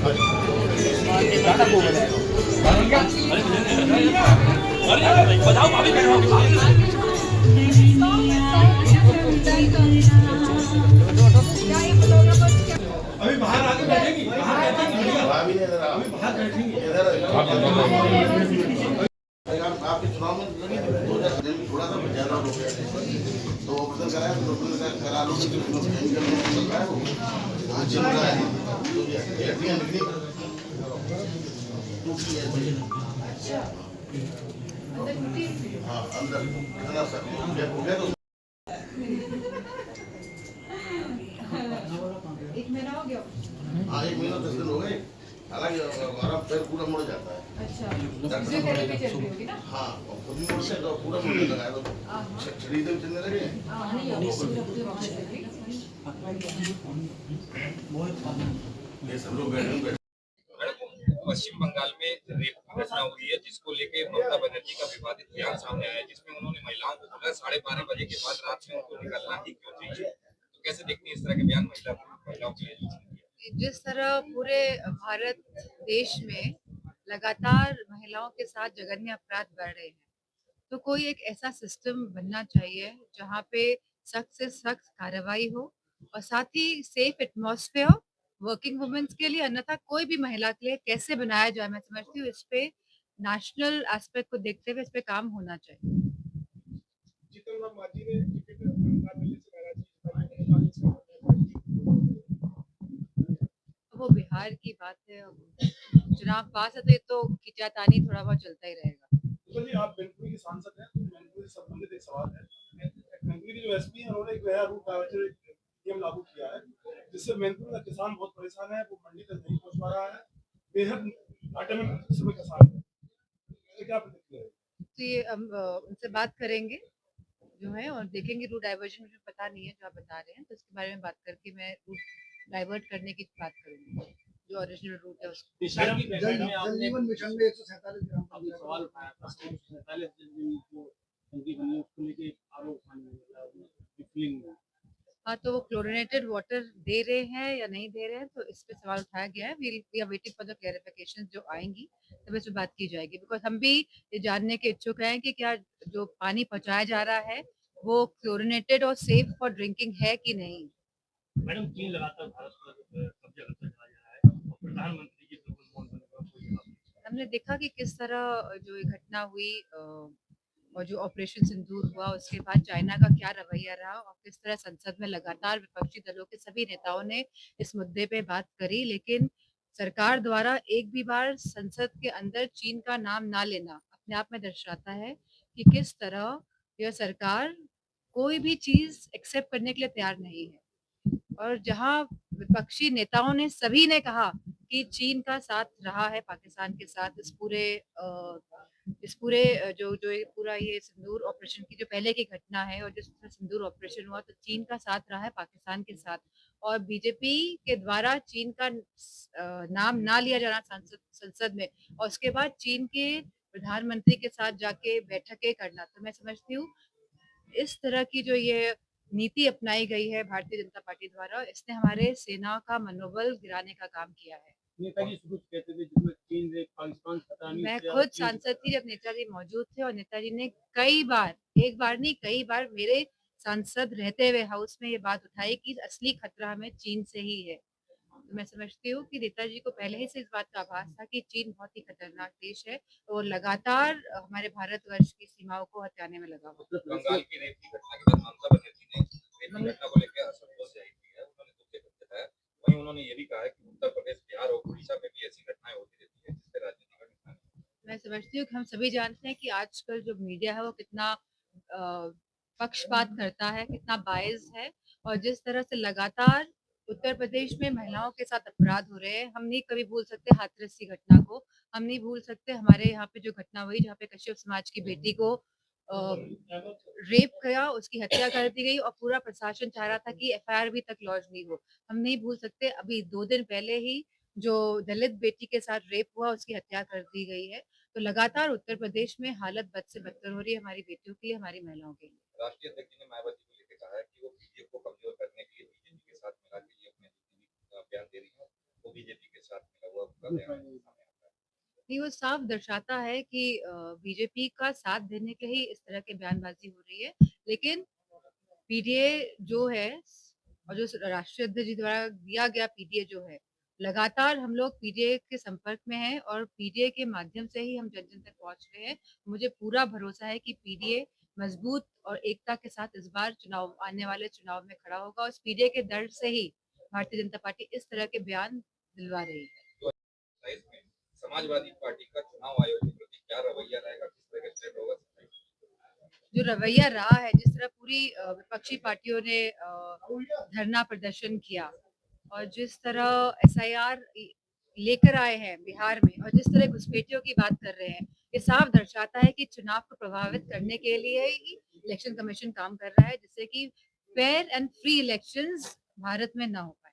अभी बाहर आके बैठेंगी, बाहर बैठेंगी, अभी बाहर बैठेंगी इधर। आपके चुनाव में लगी थी 2000 में थोड़ा सा ज्यादा हो गया तो ऑपरेशन कराया तो करा लो कि आज चल रहा है तो ये हड्डियां निकली टूटी है। हाँ अंदर खाना सब हो गया तो एक महीना हो गया। हाँ 1 महीना 10 दिन हो गए। हालांकि हमारा पैर पूरा मुड़ जाता है। अच्छा फिजियोथेरेपी चल रही होगी ना। हाँ और खुद मुड़ से तो पूरा मुड़ने लगा है तो छड़ी से चलने लगे। ये सब लोग बैठे पश्चिम बंगाल में रेप की घटना हुई है जिसको लेके ममता बनर्जी का विवादित बयान सामने आया है जिसमें उन्होंने महिलाओं को बोला 12:30 बजे के बाद रात में उनको निकलना ही क्यों चाहिए। तो कैसे देखती है इस तरह के बयान महिलाओं के लिए? जिस तरह पूरे भारत देश में लगातार महिलाओं के साथ जघन्य अपराध बढ़ रहे हैं तो कोई एक ऐसा सिस्टम बनना चाहिए जहाँ पे सख्त से सख्त कार्रवाई हो और साथ ही सेफ एटमॉस्फेयर वर्किंग वुमेन्स के लिए, अन्यथा कोई भी महिला के लिए कैसे बनाया जाए। मैं समझती हूँ इस पे नेशनल एस्पेक्ट को देखते हुए इस पे काम होना चाहिए। वो बिहार की बात है, चुनाव पास है तो ये तो खिंचातानी थोड़ा बहुत चलता ही रहेगा। चलिए आप मैनपुरी की सांसद हैं तो मैनपुरी से संबंधित एक सवाल है। मैनपुरी के जो एसपी हैं उन्होंने एक नया रूट डाइवर्जन नियम लागू किया है जिससे मैनपुरी का किसान बहुत परेशान है, वो मंडी तक नहीं पहुंच पा रहा है, बेहद घाटे में समय किसान है। तो क्या प्रतिक्रिया है? तो ये हम उनसे बात करेंगे जो है और देखेंगे रूट डाइवर्जन मुझे पता नहीं है जो आप बता रहे हैं तो इसके बारे में बात करके मैं रूट डाइवर्ट करने की बात करूंगी जो ओरिजिनल रूट है उसको। जल जीवन मिशन में 147 ग्राम पंचायत सवाल उठाया था, 147 टंकी बनी उसको लेके आरोप हाँ तो वो क्लोरिनेटेड वाटर दे रहे हैं या नहीं दे रहे हैं तो इस पे सवाल उठाया गया है। We are waiting for the clarification जो आएंगी तब इस पे बात की जाएगी बिकॉज हम भी ये जानने के इच्छुक हैं कि क्या जो पानी पहुंचाया जा रहा है वो क्लोरिनेटेड और सेफ फॉर ड्रिंकिंग है कि नहीं। मैडम चीन लगातार भारत पर कब्जा करता चला जा रहा है और प्रधानमंत्री जी बिल्कुल मौन बने हमने देखा कि किस तरह जो ये घटना हुई और जो ऑपरेशन सिंदूर हुआ उसके बाद चाइना का क्या रवैया रहा और किस तरह संसद में लगातार विपक्षी दलों के सभी नेताओं ने इस मुद्दे पे बात करी, लेकिन सरकार द्वारा एक भी बार संसद के अंदर चीन का नाम ना लेना अपने आप में दर्शाता है कि किस तरह यह सरकार कोई भी चीज एक्सेप्ट करने के लिए तैयार नहीं है। और जहां विपक्षी नेताओं ने सभी ने कहा कि चीन का साथ रहा है पाकिस्तान के साथ इस पूरे जो जो ये पूरा ये सिंदूर ऑपरेशन की जो पहले की घटना है और जिस तरह सिंदूर ऑपरेशन हुआ तो चीन का साथ रहा है पाकिस्तान के साथ और बीजेपी के द्वारा चीन का नाम ना लिया जाना संसद में और उसके बाद चीन के प्रधानमंत्री के साथ जाके बैठकें करना, तो मैं समझती हूँ इस तरह की जो ये नीति अपनाई गई है भारतीय जनता पार्टी द्वारा इसने हमारे सेना का मनोबल गिराने का काम किया है। नेताजी शुरू कहते थे जिसमें चीन से पाकिस्तान मैं खुद सांसद थी जब नेताजी मौजूद थे और नेताजी ने कई बार, एक बार नहीं कई बार मेरे सांसद रहते हुए हाउस में ये बात उठाई कि असली खतरा हमें चीन से ही है। तो मैं समझती हूँ कि नेताजी को पहले ही से इस बात का आभास था कि चीन बहुत ही खतरनाक देश है और लगातार हमारे भारतवर्ष की सीमाओं को हथियाने में लगा हुआ। बंगाल की रेप की घटना के बाद ममता बनर्जी ने रेप की घटना को लेकर असंतोष जाहिर किया है, उन्होंने दुख व्यक्त किया है। वहीं उन्होंने ये भी कहा है कि उत्तर प्रदेश, बिहार और उड़ीसा में भी ऐसी घटनाएं होती रहती है जिससे राजनीति का नुकसान है। मैं समझती हूँ कि हम सभी जानते हैं कि आजकल जो मीडिया है वो कितना पक्षपात करता है, कितना बायस है और जिस तरह से लगातार उत्तर प्रदेश में महिलाओं के साथ अपराध हो रहे हैं, हम नहीं कभी भूल सकते हाथरस की घटना को, हम नहीं भूल सकते हमारे यहाँ पे जो घटना हुई जहाँ पे कश्यप समाज की बेटी को रेप किया, उसकी हत्या कर दी गई और पूरा प्रशासन चाह रहा था कि एफआईआर भी तक लॉन्च नहीं हो। हम नहीं भूल सकते अभी 2 दिन पहले ही जो दलित बेटी के साथ रेप हुआ उसकी हत्या कर दी गई है। तो लगातार उत्तर प्रदेश में हालत बद से बदतर हो रही है हमारी बेटियों के लिए, हमारी महिलाओं के लिए। राष्ट्रीय अध्यक्ष ने मायावती को लेकर कहा है कि वो पीडीएफ को कमजोर करने के लिए बीजेपी के साथ मिला के ये अपने बयान दे रही है। वो बीजेपी के साथ मिला हुआ उनका बयान सामने आता है। नहीं, वो साफ दर्शाता है कि बीजेपी का साथ देने के ही इस तरह की बयानबाजी हो रही है। लेकिन पीडीए जो है और जो राष्ट्रीय अध्यक्ष जी द्वारा दिया गया पीडीए जो है, लगातार हम लोग पीडीए के संपर्क में हैं और पीडीए के माध्यम से ही हम जन जन तक पहुंच रहे हैं। मुझे पूरा भरोसा है कि पीडीए मजबूत और एकता के साथ इस बार चुनाव आने वाले चुनाव में खड़ा होगा और इस पीडीए के दर्द से ही भारतीय जनता पार्टी इस तरह के बयान दिलवा रही है। 27 में समाजवादी पार्टी का चुनाव आयोग के प्रति क्या रवैया रहेगा, किस तरह का स्टेप होगा? जो रवैया रहा है, जिस तरह पूरी विपक्षी पार्टियों ने धरना प्रदर्शन किया और जिस तरह एसआईआर लेकर आए हैं बिहार में और जिस तरह घुसपैठियों की बात कर रहे हैं, ये साफ दर्शाता है कि चुनाव को प्रभावित करने के लिए ही इलेक्शन कमीशन काम कर रहा है, जिससे कि fair and free elections Bharat में ना हो पाए।